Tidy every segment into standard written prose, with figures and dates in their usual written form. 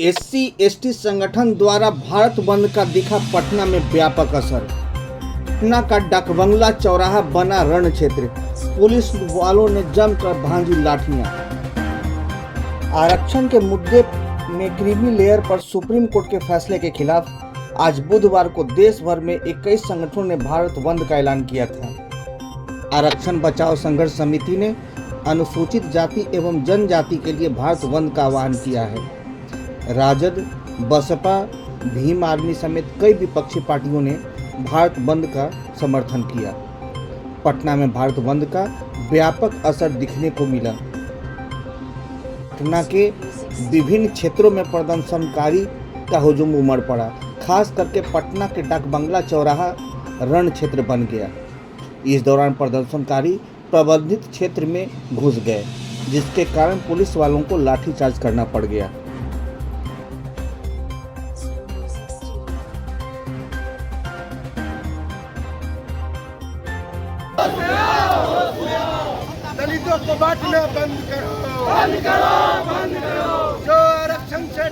SC ST संगठन द्वारा भारत बंद का दिखा पटना में व्यापक असर। पटना का डाकबंगला चौराहा बना रण क्षेत्र, पुलिस वालों ने जमकर भांजी लाठियां। आरक्षण के मुद्दे में क्रीमी लेयर पर सुप्रीम कोर्ट के फैसले के खिलाफ आज बुधवार को देश भर में 21 संगठनों ने भारत बंद का ऐलान किया था। आरक्षण बचाओ संघर्ष समिति ने अनुसूचित जाति एवं जनजाति के लिए भारत बंद का आह्वान किया है। राजद, बसपा, भीम आर्मी समेत कई विपक्षी पार्टियों ने भारत बंद का समर्थन किया। पटना में भारत बंद का व्यापक असर दिखने को मिला। पटना के विभिन्न क्षेत्रों में प्रदर्शनकारी का हुजूम उमड़ पड़ा। खास करके पटना के डाकबंगला चौराहा रण क्षेत्र बन गया। इस दौरान प्रदर्शनकारी प्रबंधित क्षेत्र में घुस गए, जिसके कारण पुलिस वालों को लाठीचार्ज करना पड़ गया। दलितों को बांटना बंद करो, बंद करो, बंद करो। जो आरक्षण से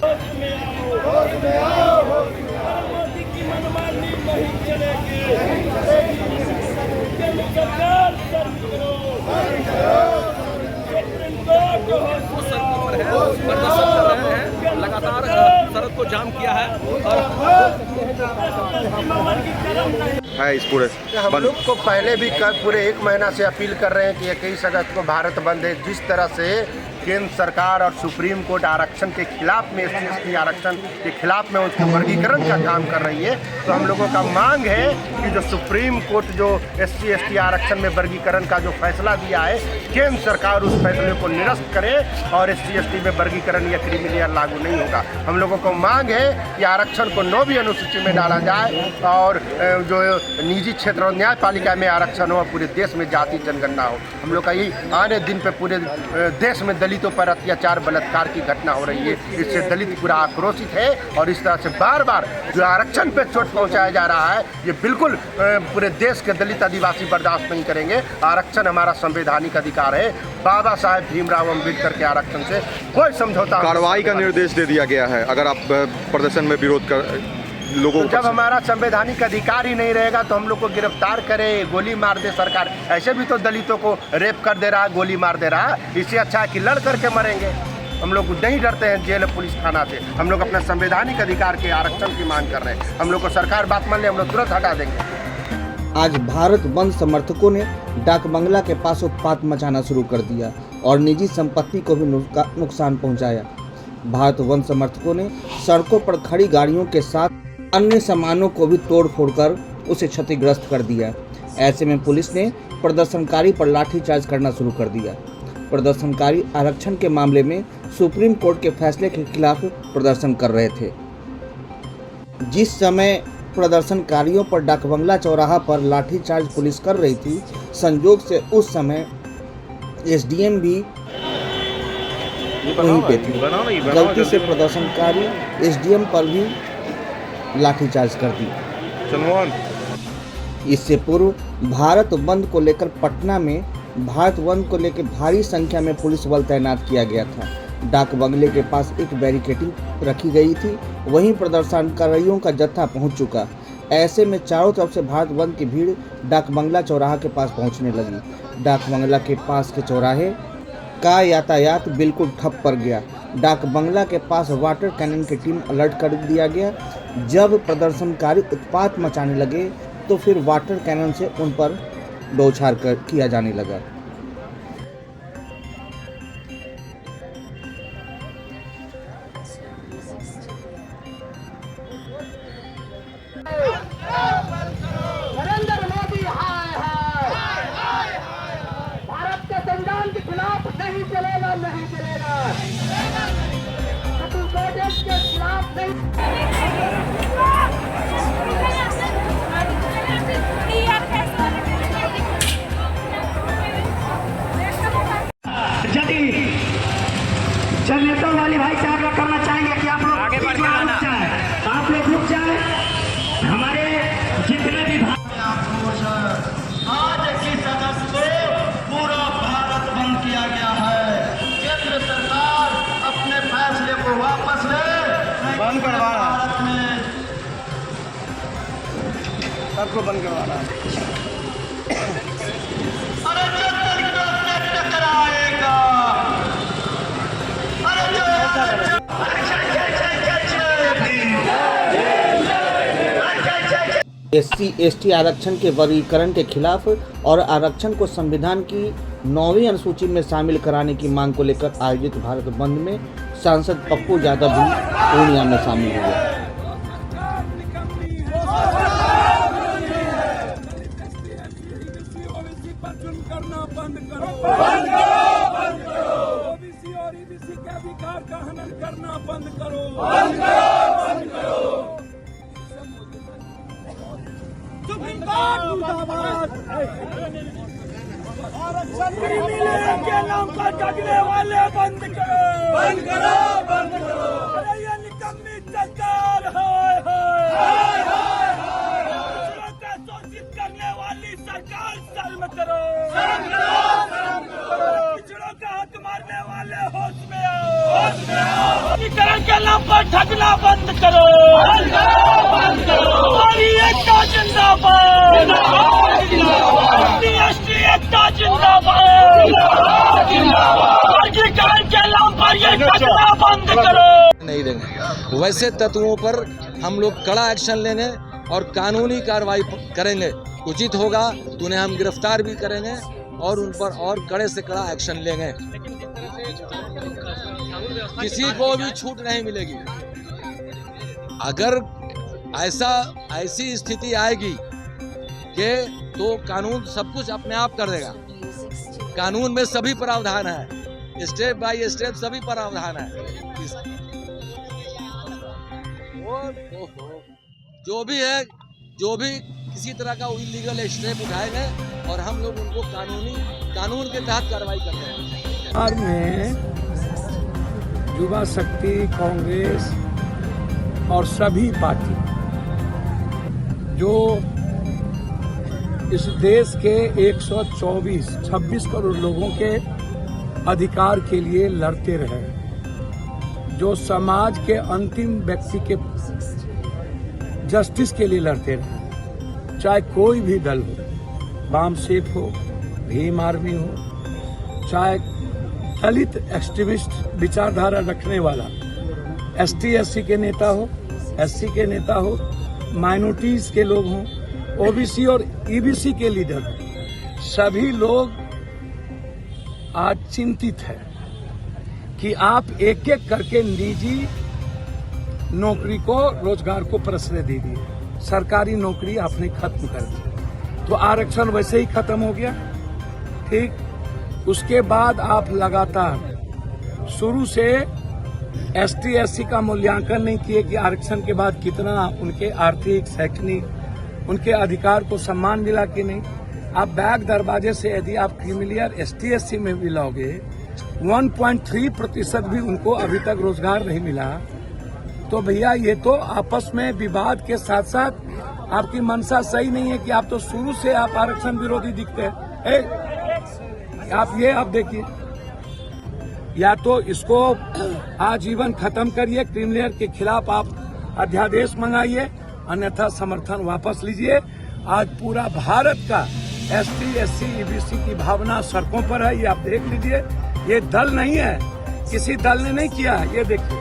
मोदी की मनमानी नहीं चलेगी। केंद्र सरकार बंद करो, बंद करो। सुप्रीम कोर्ट प्रदर्शन कर रहे हैं, लगातार सड़क को जाम किया है और इस पूरे हम लोग को पहले भी पूरे 1 महीना से अपील कर रहे हैं कि 21 अगस्त को भारत बंद है। जिस तरह से केंद्र सरकार और सुप्रीम कोर्ट आरक्षण के खिलाफ में, एससी आरक्षण के खिलाफ में उसके वर्गीकरण का काम कर रही है, तो हम लोगों का मांग है कि जो सुप्रीम कोर्ट जो एससी एसटी आरक्षण में वर्गीकरण का जो फैसला दिया है, केंद्र सरकार उस फैसले को निरस्त करे और एससी एसटी में वर्गीकरण या क्रीमी लेयर लागू नहीं होगा। हम लोगों को मांग है कि आरक्षण को 9वीं अनुसूची में डाला जाए और जो निजी क्षेत्र और न्यायपालिका में आरक्षण हो, पूरे देश में जाति जनगणना हो। हम लोग का यही आने दिन पे पूरे देश में दलितों पर अत्याचार बलात्कार की घटना हो रही है। इससे दलित पूरा आक्रोशित है और इस तरह से बार बार जो आरक्षण पे चोट पहुंचाया जा रहा है, ये बिल्कुल पूरे देश के दलित आदिवासी बर्दाश्त नहीं करेंगे। आरक्षण हमारा संवैधानिक अधिकार है। बाबा साहेब भीमराव अम्बेडकर के आरक्षण से कोई समझौता कार्रवाई का निर्देश दे दिया गया है अगर आप प्रदर्शन में विरोध कर लोगों को। जब हमारा संवैधानिक अधिकार ही नहीं रहेगा तो हम लोग को गिरफ्तार करे, गोली मार दे सरकार। ऐसे भी तो दलितों को रेप कर दे रहा है, गोली मार दे रहा है। इससे अच्छा है कि लड़ करके मरेंगे। हम लोग नहीं डरते हैं जेल पुलिस थाना से। हम लोग अपना संवैधानिक अधिकार के आरक्षण की मांग कर रहे हैं। हम लोग को सरकार बात मान ले, हम लोग तुरंत हटा देंगे। आज भारत बंद समर्थकों ने डाकबंगला के पास उत्पात मचाना शुरू कर दिया और निजी संपत्ति को भी नुकसान पहुंचाया। भारत बंद समर्थकों ने सड़कों पर खड़ी गाड़ियों के साथ अन्य सामानों को भी तोड़ फोड़ कर उसे क्षतिग्रस्त कर दिया। ऐसे में पुलिस ने प्रदर्शनकारी पर लाठीचार्ज करना शुरू कर दिया। प्रदर्शनकारी आरक्षण के मामले में सुप्रीम कोर्ट के फैसले के खिलाफ प्रदर्शन कर रहे थे। जिस समय प्रदर्शनकारियों पर डाकबंगला चौराहा पर लाठीचार्ज पुलिस कर रही थी, संयोग से उस समय एसडीएम भी वहीं पे थे। गलती से प्रदर्शनकारी एसडीएम पर भी लाठीचार्ज कर दी। इससे पूर्व भारत बंद को लेकर पटना में भारत बंद को लेकर भारी संख्या में पुलिस बल तैनात किया गया था। डाक बंगले के पास एक बैरिकेडिंग रखी गई थी, वहीं प्रदर्शनकारियों का जत्था पहुंच चुका। ऐसे में चारों तरफ से भारत बंद की भीड़ डाकबंगला चौराहा के पास पहुंचने लगी। डाकबंगला के पास के चौराहे का यातायात बिल्कुल ठप पड़ गया। डाकबंगला के पास वाटर कैनन की टीम अलर्ट कर दिया गया। जब प्रदर्शनकारी उत्पात मचाने लगे तो फिर वाटर कैनन से उन पर बौछार किया जाने लगा। नरेंद्र मोदी हाय हाय, भारत के संविधान के खिलाफ नहीं चलेगा, नहीं चलेगा। सुप्रीम कोर्ट के खिलाफ नहीं। को बंद करवा रहा है। SC/ST आरक्षण के वर्गीकरण के खिलाफ और आरक्षण को संविधान की 9वीं अनुसूची में शामिल कराने की मांग को लेकर आयोजित भारत बंद में सांसद पप्पू यादव भी पूर्णिया में शामिल हुए। आरक्षण के नाम पर ठगने वाले बंद करो, बंद करो, बंद करो। अरे ये निकम्मी सरकार पिछड़ों को शोषित करने वाली सरकार शर्म करो, पिछड़ों का हाथ मारने वाले होश में आओ, वर्गीकरण के नाम पर ठगना बंद करो, बंद करो, बंद करो। और एकता जिंदाबाद, SC/ST एकता जिंदाबाद, वर्गीकरण के नाम पर ये ठगना बंद करो। नहीं देंगे। वैसे तत्वों पर हम लोग कड़ा एक्शन लेंगे और कानूनी कार्रवाई करेंगे। उचित होगा तो उन्हें हम गिरफ्तार भी करेंगे और उन पर और कड़े से कड़ा एक्शन लेंगे। किसी को भी छूट नहीं मिलेगी। अगर ऐसी स्थिति आएगी कि तो कानून सब कुछ अपने आप कर देगा। कानून में सभी प्रावधान है, स्टेप बाय स्टेप सभी प्रावधान है। जो भी है, जो भी किसी तरह का इलीगल स्टेप उठाएंगे और हम लोग उनको कानून के तहत कार्रवाई करते हैं। बिहार में युवा शक्ति, कांग्रेस और सभी पार्टी जो इस देश के 126 करोड़ लोगों के अधिकार के लिए लड़ते रहे, जो समाज के अंतिम व्यक्ति के जस्टिस के लिए लड़ते रहे, चाहे कोई भी दल हो, वाम सेफ हो, भीम आर्मी हो, चाहे दलित एक्सट्रीमिस्ट विचारधारा रखने वाला ST/SC के नेता हो, SC के नेता हो, माइनॉरिटीज के लोग हों, OBC और EBC के लीडर हो, सभी लोग आज चिंतित है कि आप एक एक करके निजी नौकरी को, रोजगार को प्रश्रय दे दिए। सरकारी नौकरी आपने खत्म कर दी, तो आरक्षण वैसे ही खत्म हो गया। ठीक, उसके बाद आप लगातार शुरू से ST/SC का मूल्यांकन नहीं किए कि आरक्षण के बाद कितना उनके आर्थिक, शैक्षणिक, उनके अधिकार को सम्मान मिला कि नहीं। आप बैक दरवाजे से यदि आप क्रीमिलियर ST/SC में भी लाओगे, 1.3% भी उनको अभी तक रोजगार नहीं मिला। तो भैया ये तो आपस में विवाद के साथ साथ आपकी मंशा सही नहीं है कि आप तो शुरू से आप आरक्षण विरोधी दिखते हैं। आप देखिए, या तो इसको आजीवन खत्म करिए, क्रीमिलियर के खिलाफ आप अध्यादेश मंगाइए, अन्यथा समर्थन वापस लीजिए। आज पूरा भारत का ST/SC EBC की भावना सड़कों पर है, ये आप देख लीजिए। ये दल नहीं है, किसी दल ने नहीं किया है। ये देखिए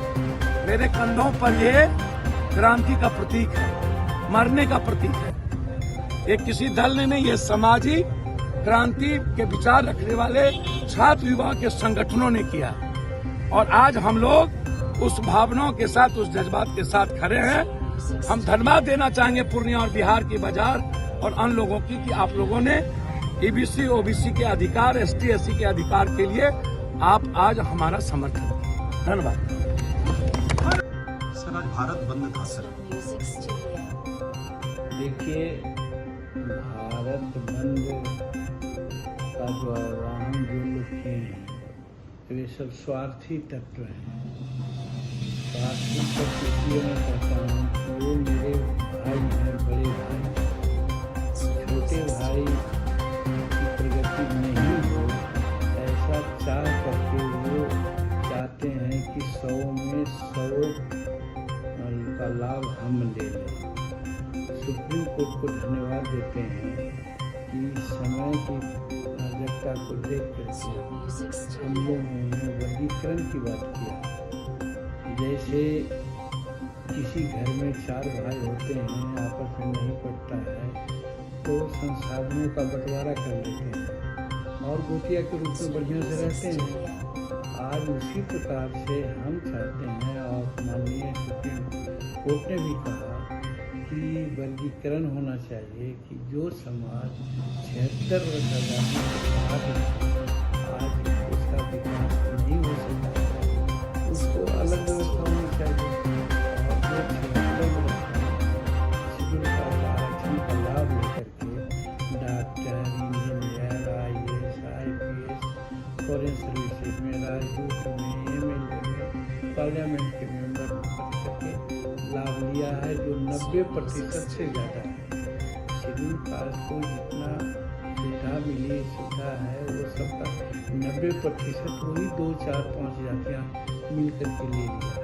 मेरे कंधों पर, ये क्रांति का प्रतीक है, मरने का प्रतीक है। ये किसी दल ने नहीं, ये समाजी क्रांति के विचार रखने वाले छात्र युवा के संगठनों ने किया। और आज हम लोग उस भावनाओं के साथ, उस जज्बात के साथ खड़े हैं। हम धन्यवाद देना चाहेंगे पूर्णिया और बिहार की बाजार और अन्य लोगों की कि आप लोगों ने EBC OBC के अधिकार, ST/SC के अधिकार के लिए आप आज हमारा समर्थन। धन्यवाद। सर, आज भारत बंद था सर। देखिए, भारत बंद का जो आह्वान जो लोग किए हैं, तो ये सब स्वार्थी तत्व हैं। स्वार्थी तत्व इसलिए मैं कहता हूँ कि वो मेरे भाई हैं, बड़े भाई, छोटे भाई की प्रगति नहीं हो, ऐसा चाह करके वो चाहते हैं कि 100 में 100 का लाभ हम ले लें। सुप्रीम कोर्ट को धन्यवाद कहते हैं कि समय की आवश्यकता को देख करके हम लोगों ने वर्गीकरण की बात किया। जैसे किसी घर में 4 भाई होते हैं, आपस में नहीं पटता है तो संसाधनों का बंटवारा कर लेते हैं और गोतिया के रूप में बढ़िया से रहते हैं। आज उसी प्रकार से हम चाहते हैं और माननीय सुप्रीम कोर्ट ने भी कहा कि वर्गीकरण होना चाहिए कि जो समाज 76 वर्ष आजादी के बाद आज उसका विकास नहीं हो सका उसको अलग व्यवस्था होनी चाहिए। और जो 76 वर्ष शेड्यूल कास्ट आरक्षण का लाभ लेकर के doctor, engineer, IAS, IPS, foreign services में, राजदूत में, MLA में, पार्लियामेंट के मेंबर करके लाभ लिया है, जो 90% से ज़्यादा है। शेड्यूल कास्ट को जितना सुविधा मिली, सुविधा है, वो सबका 90% वही 2, 4, 5 जातियाँ मिल करके ले लिया।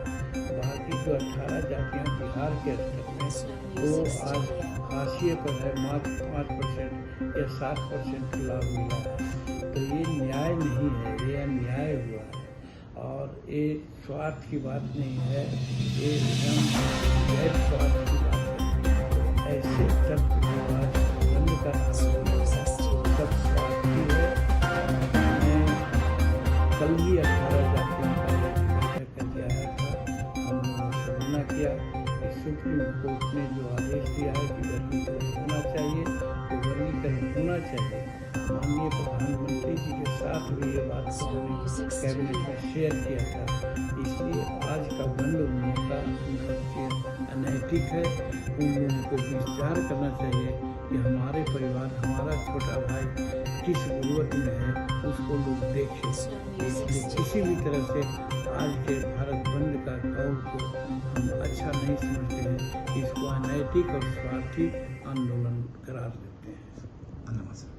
बाकी जो 18 जातियाँ बिहार के स्तर में वो आज हाशिए पर है, मात्र 5% या 7% लाभ मिला है। तो ये न्याय नहीं है, ये अन्याय हुआ है और ये स्वार्थ की बात नहीं है, ये एकदम गैर स्वार्थ की बात है। ऐसे तत्व विवाद बंद करना सब स्वार्थी है। मैं कल ही 18 जातियों का बैठक करके आया था, हम लोगों ने सामना किया कि सुप्रीम कोर्ट ने जो आदेश दिया है कि वर्गीकरण होना चाहिए तो वर्गीकरण होना चाहिए। माननीय प्रधानमंत्री जी के साथ भी ये बात को हमने कैबिनेट में शेयर किया था। इसलिए आज का बंद उन लोगों का अनैतिक है। उन लोगों को विचार करना चाहिए कि हमारे परिवार, हमारा छोटा भाई किस जरूरत में है उसको लोग देखें। इसलिए किसी भी तरह से आज के भारत बंद का कौल को हम अच्छा नहीं समझते हैं, इसको अनैतिक और स्वार्थी आंदोलन करार देते हैं। धन्यवाद।